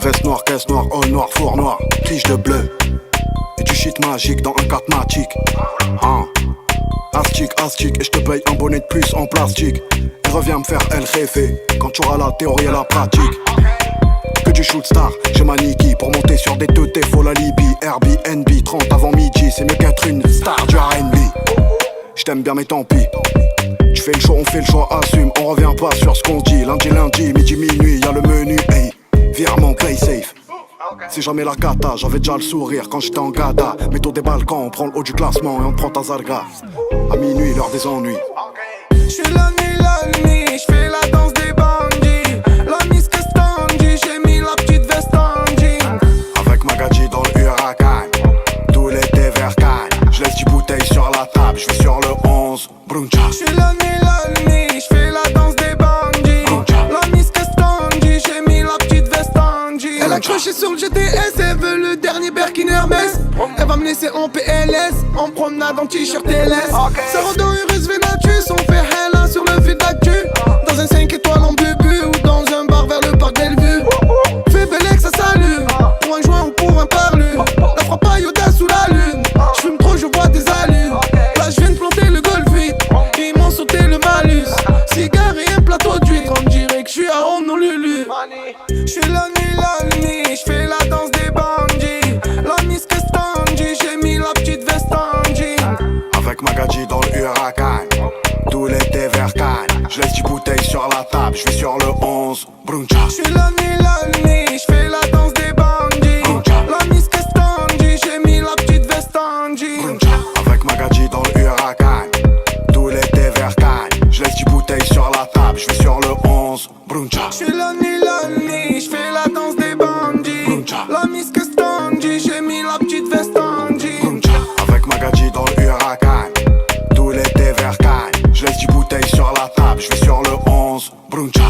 Veste noire, caisse noire, all noir, four noir, tige de bleu. Et du shit magique dans un catmatique. Astic, et je te paye un bonnet de plus en plastique. Et reviens me faire El Jefe quand tu auras la théorie et la pratique. Que du shoot star, j'ai ma Niki pour monter sur des teutés, faut la Libye. Airbnb, 30 avant midi, c'est mieux qu'être une star du R&B. J't'aime bien mais tant pis. Tu fais le choix, on fait le choix, assume. On revient pas sur ce qu'on dit. Lundi, midi, minuit, y'a le menu, hey. Virement, play safe. C'est jamais la cata, j'avais déjà le sourire quand j'étais en gada. Métaux des Balkans, on prend le haut du classement et on prend ta zarga. À minuit, l'heure des ennuis. J'suis la nuit, j'fais la danse des bandits. La Miss Castandi, j'ai mis la petite veste en jean. Avec Magadji dans le huracan, tout l'été vers Cannes. J'laisse 10 bouteilles sur la table, j'vais sur le 11, bruncha. J'suis la nuit, j'fais la danse des bandits. La Miss Castandi, j'ai mis la petite veste en jean. Elle a accroché sur le GTS, elle veut le dernier Birkin Hermès. Elle va me laisser en PLS, en promenade en t-shirt LS. Ça rend dans Urus Venatus, on fait hella sur le fil d'actu. Dans un 5 étoiles en bubu ou dans un bar vers le parc Bellevue. Fais Bellex, ça salue, pour un joint ou pour un parlu. La frappe à Yoda sous la lune, j'fume trop, je vois des allures. Là j'viens de planter le golf vite, ils m'ont sauté le malus. Cigare et un plateau d'huître, on dirait que j'suis à Honolulu. J'suis la nuit, j'fais la danse des bandits. La Miss Castandi, j'ai mis la petite veste en jean. Avec Magadji dans le huracan, tout l'été vers Cannes. J'laisse 10 bouteilles sur la table, j'vais sur le 11, bruncha. J'suis la nuit, j'fais la danse des bandits. La Miss Castandi, j'ai mis la petite veste en jean. Avec Magadji dans le huracan, tout l'été vers Cannes. J'laisse 10 bouteilles sur la table, j'vais sur le 11, bruncha. J'suis la nuit, j'fais la danse des bandits. La Miss Castandi, j'ai mis la petite veste en jean. Avec Magadji dans le huracan, tout l'été vers Cannes. J'laisse 10 bouteilles sur la table, j'vais sur le 11, bruncha.